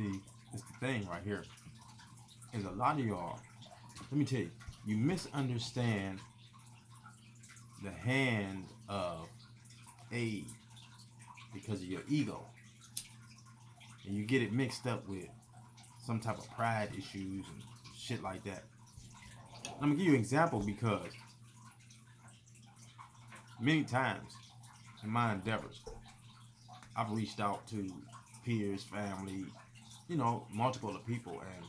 See, it's the thing right here. Is a lot of y'all, let me tell you, you misunderstand the hand of aid because of your ego. And you get it mixed up with some type of pride issues and shit like that. I'm gonna give you an example because many times in my endeavors, I've reached out to peers, family, multiple of people, and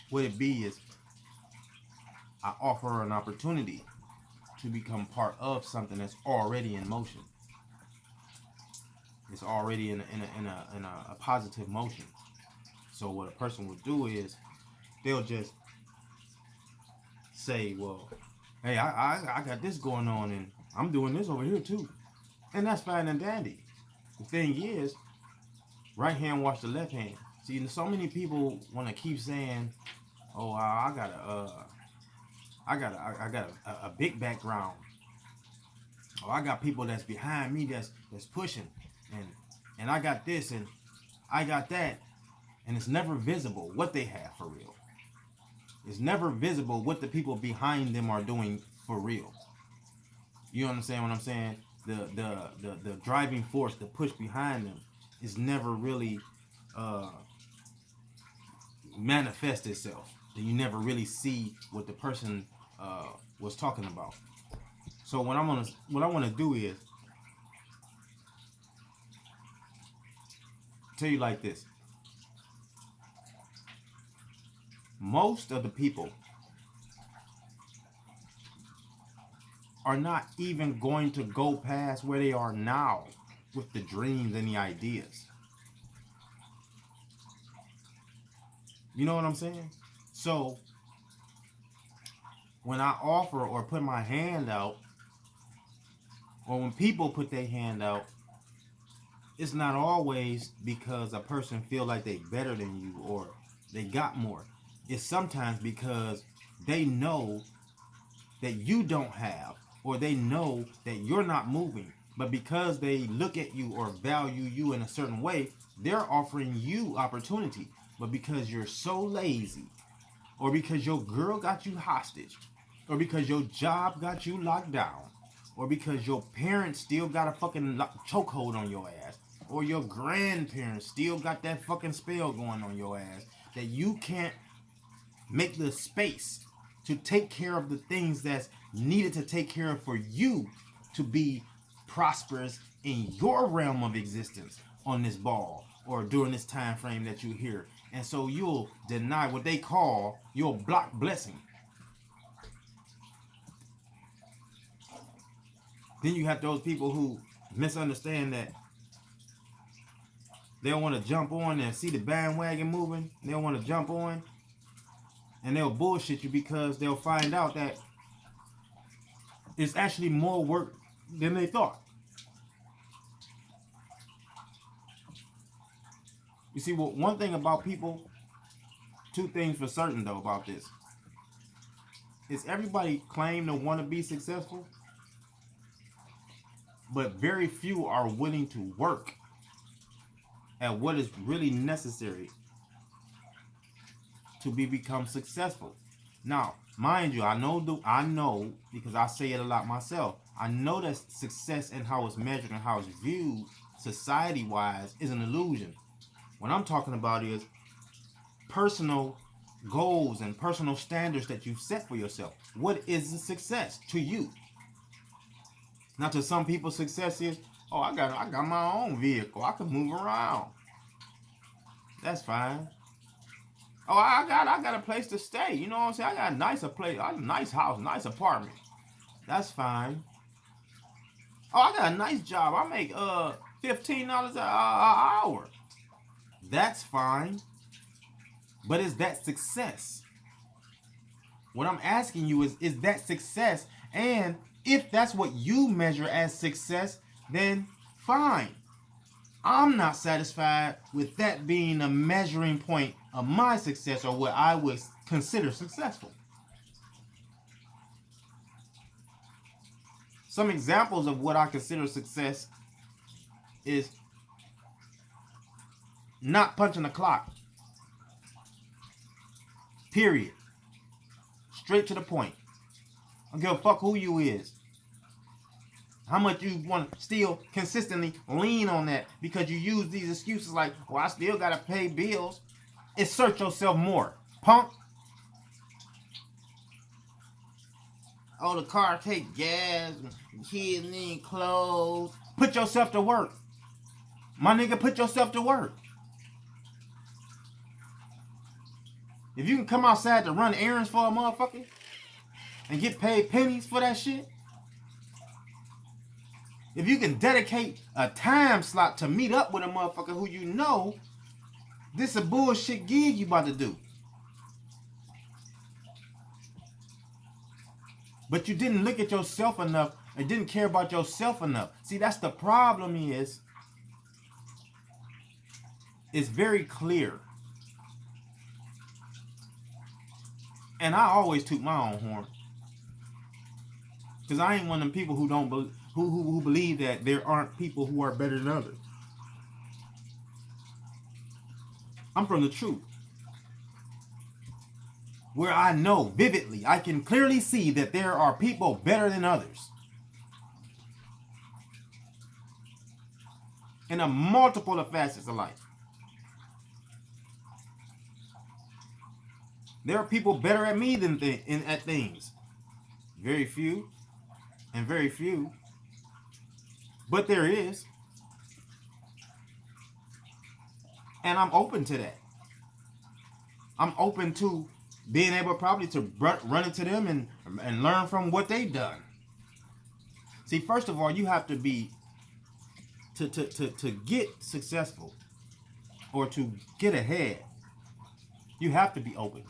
what it be is I offer an opportunity to become part of something that's already in motion. It's already in a positive motion. So what a person would do is they'll just say, well, hey, I got this going on and I'm doing this over here too. And that's fine and dandy. The thing is, right hand wash the left hand. See, so many people want to keep saying, oh, I got a big background. Oh, I got people that's behind me that's pushing, and I got this and I got that, and it's never visible what they have for real. It's never visible what the people behind them are doing for real. You understand what I'm saying? The driving force, the push behind them, is never really manifest itself. You never really see what the person was talking about. So what I want to do is tell you like this. Most of the people are not even going to go past where they are now with the dreams and the ideas. You know what I'm saying? So when I offer or put my hand out, or when people put their hand out, it's not always because a person feel like they better than you or they got more. It's sometimes because they know that you don't have, or they know that you're not moving, but because they look at you or value you in a certain way, they're offering you opportunity. But because you're so lazy, or because your girl got you hostage, or because your job got you locked down, or because your parents still got a fucking chokehold on your ass, or your grandparents still got that fucking spell going on your ass, that you can't make the space to take care of the things that's needed to take care of for you to be prosperous in your realm of existence on this ball or during this time frame that you're here. And so you'll deny what they call your block blessing. Then you have those people who misunderstand that they don't want to jump on and see the bandwagon moving. They don't want to jump on, and they'll bullshit you because they'll find out that it's actually more work than they thought. You see, well, one thing about people, two things for certain though about this, is everybody claim to want to be successful, but very few are willing to work at what is really necessary to become successful. Now, mind you, I know because I say it a lot myself. I know that success and how it's measured and how it's viewed society-wise is an illusion. What I'm talking about is personal goals and personal standards that you've set for yourself. What is success to you? Now, to some people, success is, oh, I got my own vehicle. I can move around. That's fine. Oh, I got a place to stay. You know what I'm saying? I got a nice house, nice apartment. That's fine. Oh, I got a nice job. I make $15 an hour. That's fine. But is that success? What I'm asking you is that success? And if that's what you measure as success, then fine. I'm not satisfied with that being a measuring point of my success or what I would consider successful. Some examples of what I consider success is, not punching the clock. Period. Straight to the point. I don't give a fuck who you is. How much you want to still consistently lean on that because you use these excuses like, well, I still got to pay bills. Assert yourself more, punk. Oh, the car take gas, kids need clothes. Put yourself to work. My nigga, put yourself to work. If you can come outside to run errands for a motherfucker and get paid pennies for that shit, if you can dedicate a time slot to meet up with a motherfucker who you know this is a bullshit gig you about to do, but you didn't look at yourself enough and didn't care about yourself enough. See, that's the problem is, it's very clear. And I always toot my own horn. Because I ain't one of them people who don't who believe that there aren't people who are better than others. I'm from the truth. Where I know vividly, I can clearly see that there are people better than others. In a multiple of facets of life. There are people better at me than at things. Very few. And very few. But there is. And I'm open to that. I'm open to being able probably to run into them and learn from what they've done. See, first of all, you have to be, to get successful or to get ahead, you have to be open.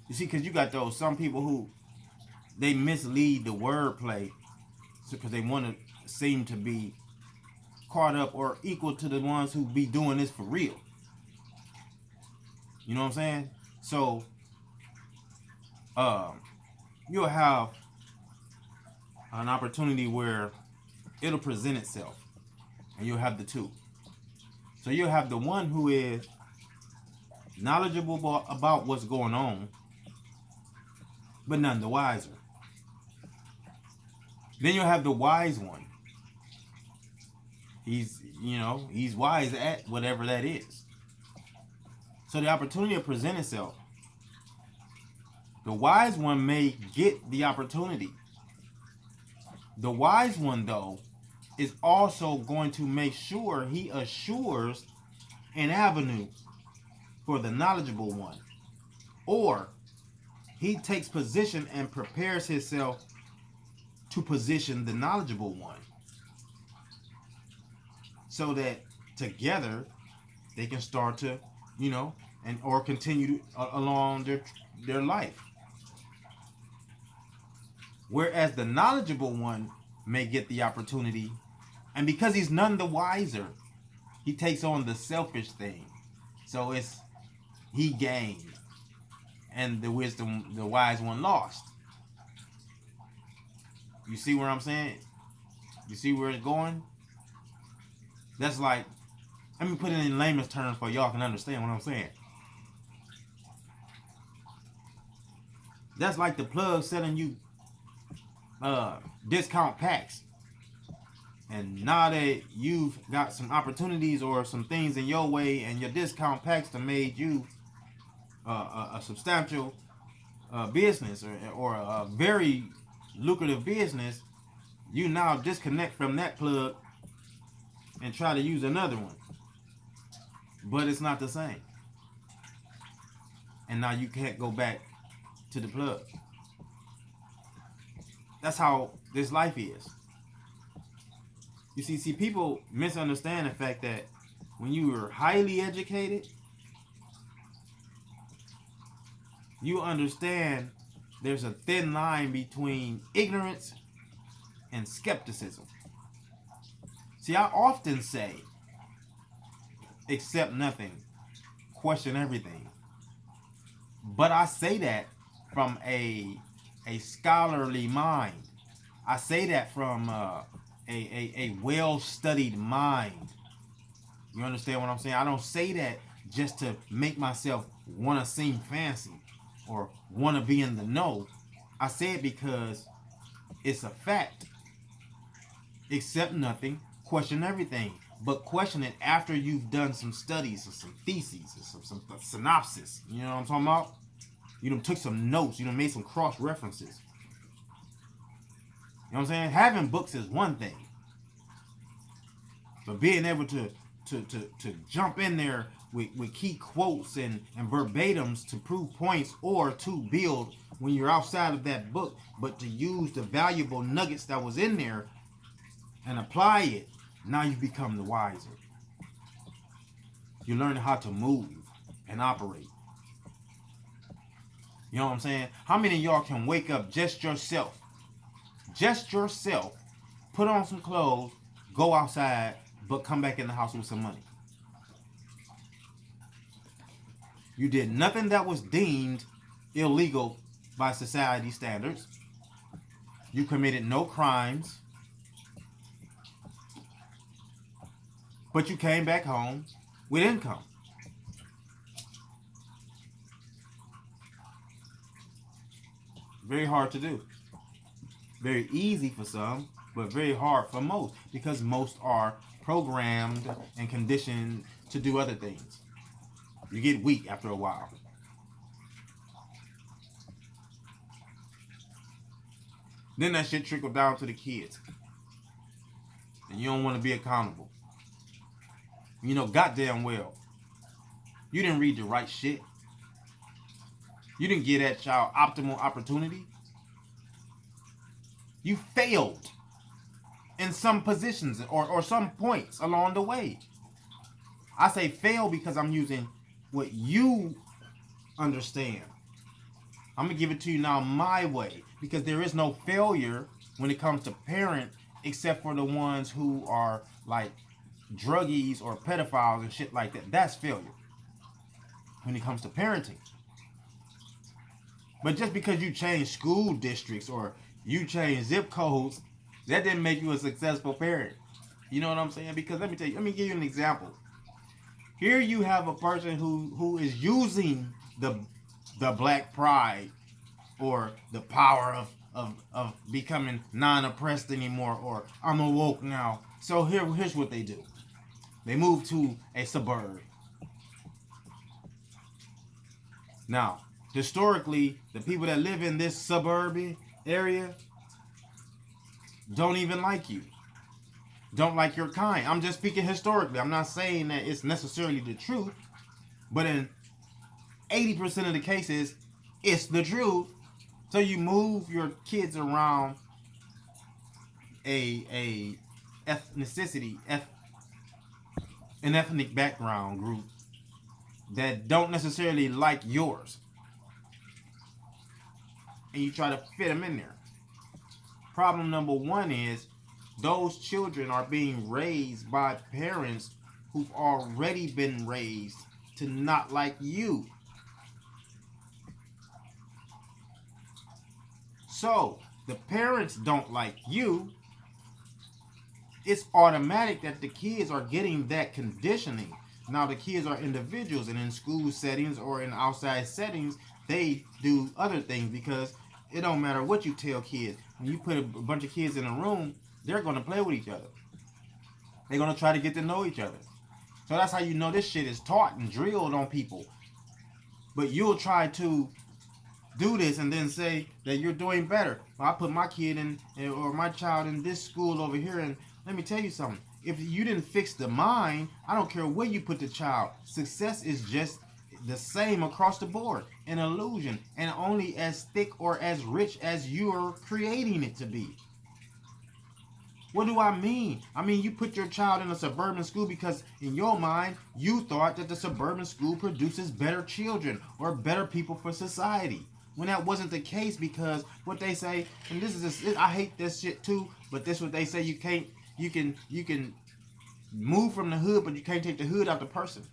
You see, because you got some people who, they mislead the wordplay because they want to seem to be caught up or equal to the ones who be doing this for real. You know what I'm saying? So, you'll have an opportunity where it'll present itself, and you'll have the two. So you'll have the one who is knowledgeable about what's going on, but none the wiser. Then you'll have the wise one. He's wise at whatever that is. So the opportunity will present itself. The wise one may get the opportunity. The wise one, though, is also going to make sure he assures an avenue for the knowledgeable one. Or he takes position and prepares himself to position the knowledgeable one. So that together they can start to, or continue along their life. Whereas the knowledgeable one may get the opportunity, and because he's none the wiser, he takes on the selfish thing. So he gained, and the wise one lost. You see where I'm saying? You see where it's going? That's like, let me put it in layman's terms for y'all can understand what I'm saying. That's like the plug selling you discount packs. And now that you've got some opportunities or some things in your way, and your discount packs have made you a substantial business or a very lucrative business, you now disconnect from that plug and try to use another one. But it's not the same. And now you can't go back to the plug. That's how this life is. You see, people misunderstand the fact that when you are highly educated, you understand there's a thin line between ignorance and skepticism. See, I often say, accept nothing, question everything. But I say that from a scholarly mind. I say that from a well-studied mind. You understand what I'm saying? I don't say that just to make myself want to seem fancy or want to be in the know. I say it because it's a fact. Accept nothing, question everything. But question it after you've done some studies or some theses or some synopsis. You know what I'm talking about? You done took some notes. You done made some cross references. You know what I'm saying? Having books is one thing. But being able to jump in there with key quotes and verbatims to prove points or to build when you're outside of that book, but to use the valuable nuggets that was in there and apply it, now you become the wiser. You learn how to move and operate. You know what I'm saying? How many of y'all can wake up just yourself, put on some clothes, go outside, but come back in the house with some money? You did nothing that was deemed illegal by society standards. You committed no crimes. But you came back home with income. Very hard to do. Very easy for some, but very hard for most, because most are programmed and conditioned to do other things. You get weak after a while. Then that shit trickle down to the kids. And you don't want to be accountable. You know goddamn well you didn't read the right shit. You didn't give that child optimal opportunity. You failed in some positions or some points along the way. I say fail because I'm using what you understand. I'm going to give it to you now my way, because there is no failure when it comes to parent except for the ones who are like druggies or pedophiles and shit like that. That's failure when it comes to parenting. But just because you change school districts or you change zip codes, that didn't make you a successful parent. You know what I'm saying? Because let me give you an example. Here you have a person who is using the black pride or the power of becoming non-oppressed anymore, or I'm awoke now. So here's what they do. They move to a suburb. Now, historically, the people that live in this suburban area don't even like you. Don't like your kind. I'm just speaking historically. I'm not saying that it's necessarily the truth, but in 80% of the cases, it's the truth. So you move your kids around a ethnicity, an ethnic background group that don't necessarily like yours, and you try to fit them in there. Problem number one is those children are being raised by parents who've already been raised to not like you. So the parents don't like you. It's automatic that the kids are getting that conditioning. Now the kids are individuals, and in school settings or in outside settings, they do other things, because it don't matter what you tell kids. When you put a bunch of kids in a room, they're going to play with each other. They're going to try to get to know each other. So that's how you know this shit is taught and drilled on people. But you'll try to do this and then say that you're doing better. Well, I put my kid in, or my child in this school over here, and let me tell you something. If you didn't fix the mind, I don't care where you put the child. Success is just the same across the board. An illusion, and only as thick or as rich as you're creating it to be. What do I mean? I mean, you put your child in a suburban school because in your mind, you thought that the suburban school produces better children or better people for society. When that wasn't the case, because what they say, and this is just, I hate this shit too, but this is what they say, you can move from the hood, but you can't take the hood out the person.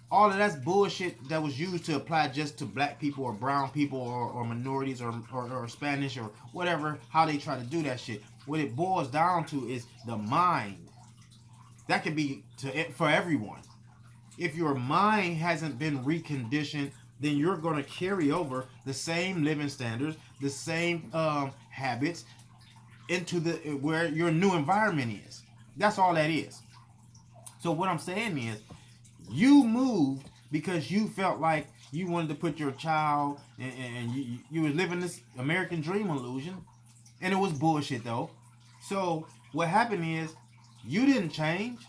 All of that's bullshit that was used to apply just to black people or brown people or minorities or Spanish or whatever, how they try to do that shit. What it boils down to is the mind. That could be for everyone. If your mind hasn't been reconditioned, then you're going to carry over the same living standards, the same habits into the where your new environment is. That's all that is. So what I'm saying is, you moved because you felt like you wanted to put your child and you were living this American dream illusion, and it was bullshit though. So what happened is, you didn't change.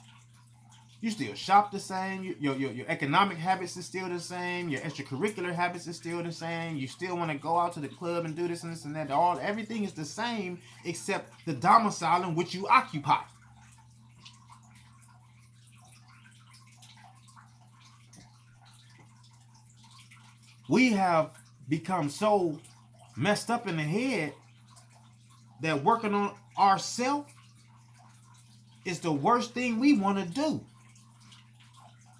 You still shop the same. Your economic habits is still the same. Your extracurricular habits is still the same. You still want to go out to the club and do this and this and that. Everything is the same except the domicile in which you occupy. We have become so messed up in the head that working on ourselves is the worst thing we want to do.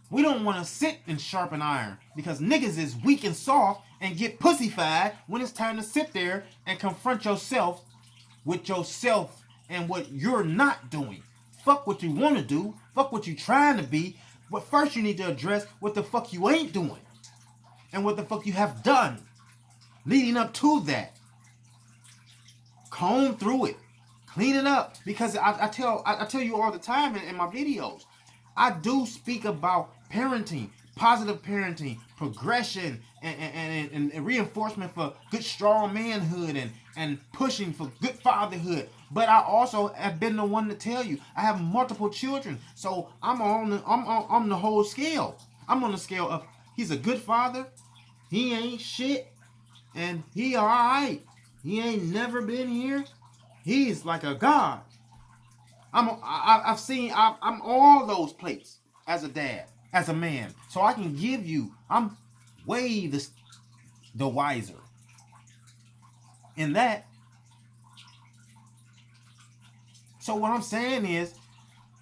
We don't want to sit and sharpen iron because niggas is weak and soft and get pussyfied when it's time to sit there and confront yourself with yourself and what you're not doing. Fuck what you want to do. Fuck what you trying to be. But first you need to address what the fuck you ain't doing and what the fuck you have done leading up to that. Comb through it. Clean it up. Because I tell you all the time in my videos, I do speak about parenting, positive parenting, progression, and reinforcement for good, strong manhood and pushing for good fatherhood. But I also have been the one to tell you I have multiple children, so I'm on the whole scale. I'm on the scale of he's a good father, he ain't shit, and he alright. He ain't never been here. He's like a god. I'm all those plates as a dad, as a man. So I can give you, I'm way the wiser in that. So what I'm saying is,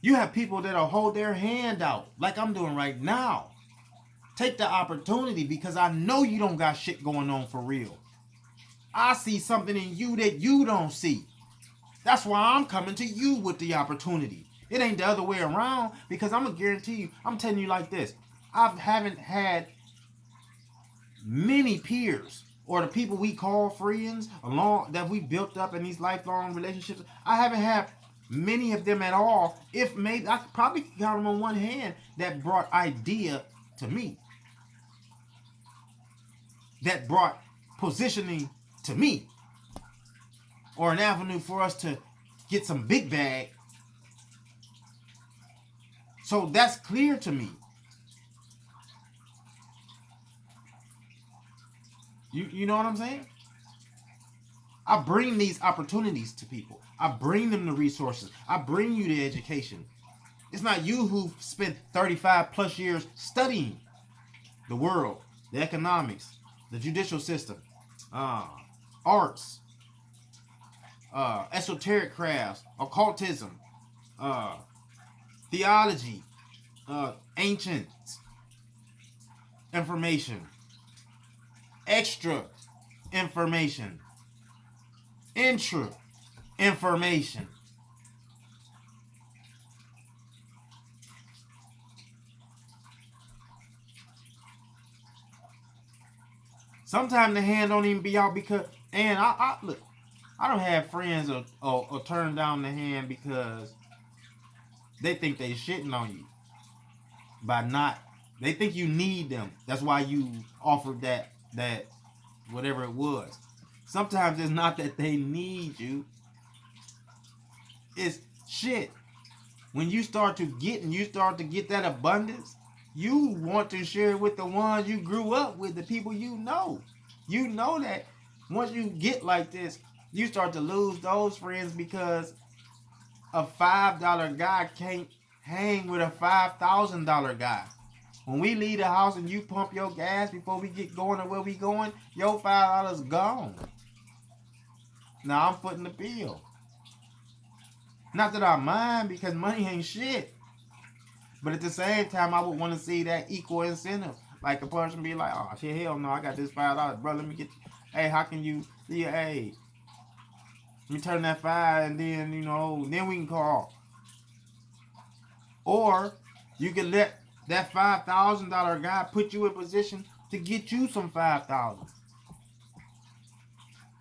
you have people that'll hold their hand out like I'm doing right now. Take the opportunity because I know you don't got shit going on for real. I see something in you that you don't see. That's why I'm coming to you with the opportunity. It ain't the other way around, because I'm going to guarantee you, I'm telling you like this. I haven't had many peers or the people we call friends along that we built up in these lifelong relationships. I haven't had many of them at all. If maybe I could probably count them on one hand that brought idea to me. That brought positioning to me. Or an avenue for us to get some big bag. So that's clear to me. You know what I'm saying? I bring these opportunities to people. I bring them the resources. I bring you the education. It's not you who spent 35 plus years studying the world, the economics, the judicial system, arts, esoteric crafts, occultism, theology, ancient information, extra information, intra information. Sometimes the hand don't even be out because, and I look, I don't have friends or turn down the hand because they think they shitting on you by not. They think you need them. That's why you offered that whatever it was. Sometimes it's not that they need you. It's shit. When you start to get that abundance, you want to share it with the ones you grew up with, the people you know. You know that once you get like this, you start to lose those friends because a $5 guy can't hang with a $5,000 guy. When we leave the house and you pump your gas before we get going to where we going, your $5 gone. Now I'm footing the bill. Not that I mind, because money ain't shit. But at the same time, I would want to see that equal incentive. Like a person be like, oh shit, hell no, I got this $5. Bro, let me get you. Hey, how can you, yeah, hey, let me turn that 5 and then, then we can call. Or you can let that $5,000 guy put you in position to get you some 5,000.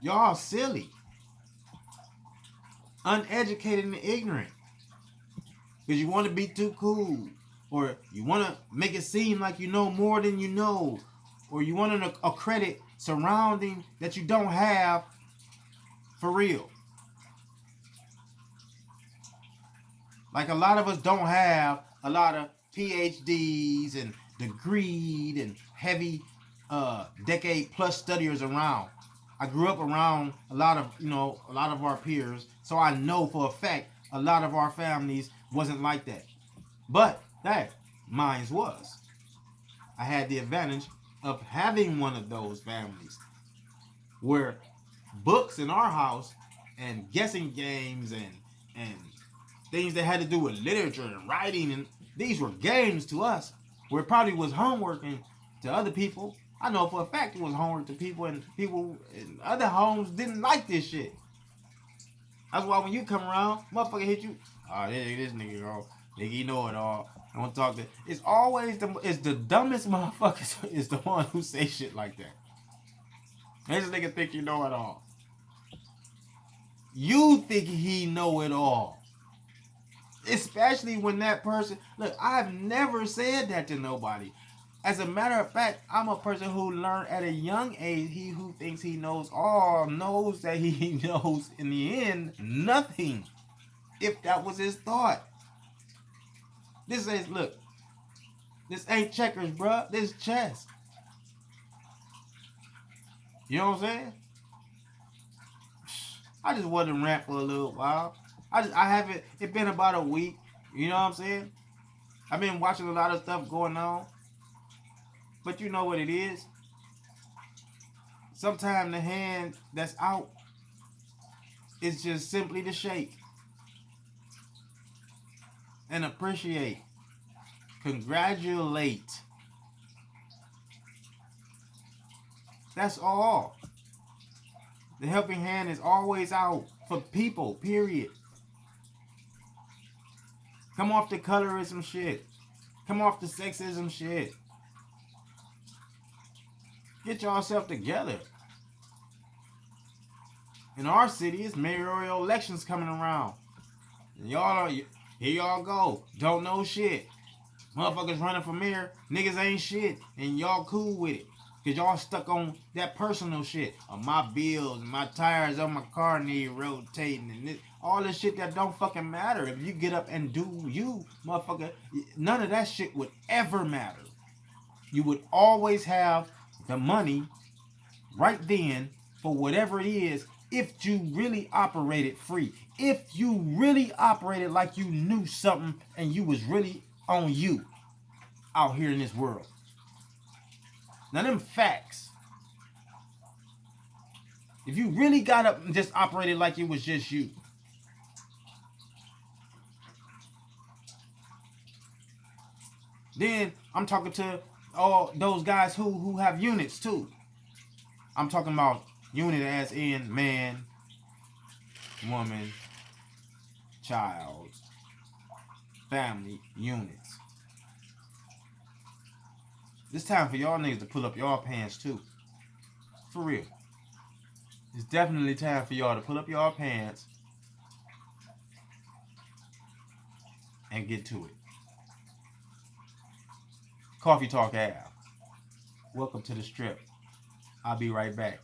Y'all silly, uneducated and ignorant. Because you want to be too cool. Or you want to make it seem like you know more than you know. Or you want a credit surrounding that you don't have for real. Like a lot of us don't have a lot of PhDs and degreed and heavy decade plus studiers around. I grew up around a lot of our peers, so I know for a fact a lot of our families wasn't like that. But that mine was. I had the advantage of having one of those families where books in our house and guessing games and things that had to do with literature and writing, and these were games to us, where it probably was homework and to other people. I know for a fact it was homework to people, and people in other homes didn't like this shit. That's why when you come around, motherfucker hit you. Oh, this nigga, bro. Nigga, you know it all. I don't talk to. It's always the dumbest motherfuckers is the one who say shit like that. This nigga think you know it all. You think he know it all. Especially when that person, look, I've never said that to nobody. As a matter of fact, I'm a person who learned at a young age. He who thinks he knows all knows that he knows in the end nothing. If that was his thought. This is, look, this ain't checkers, bruh. This is chess. You know what I'm saying? I just wanted to rant for a little while. I haven't, it's been about a week. You know what I'm saying? I've been watching a lot of stuff going on. But you know what it is? Sometimes the hand that's out is just simply to shake and appreciate, congratulate. That's all. The helping hand is always out for people, period. Come off the colorism shit. Come off the sexism shit. Get yourself together. In our city, it's mayoral elections coming around. And y'all, here y'all go. Don't know shit. Motherfuckers running for mayor. Niggas ain't shit. And y'all cool with it. Because y'all stuck on that personal shit. My bills, my tires on my car need rotating. And this, all this shit that don't fucking matter. If you get up and do you, motherfucker, none of that shit would ever matter. You would always have the money right then for whatever it is if you really operated free. If you really operated like you knew something and you was really on you out here in this world. Now them facts. If you really got up and just operated like it was just you. Then I'm talking to all those guys who have units too. I'm talking about unit as in man, woman, child, family, units. It's time for y'all niggas to pull up y'all pants too. For real. It's definitely time for y'all to pull up y'all pants and get to it. Coffee Talk Ave. Welcome to the strip. I'll be right back.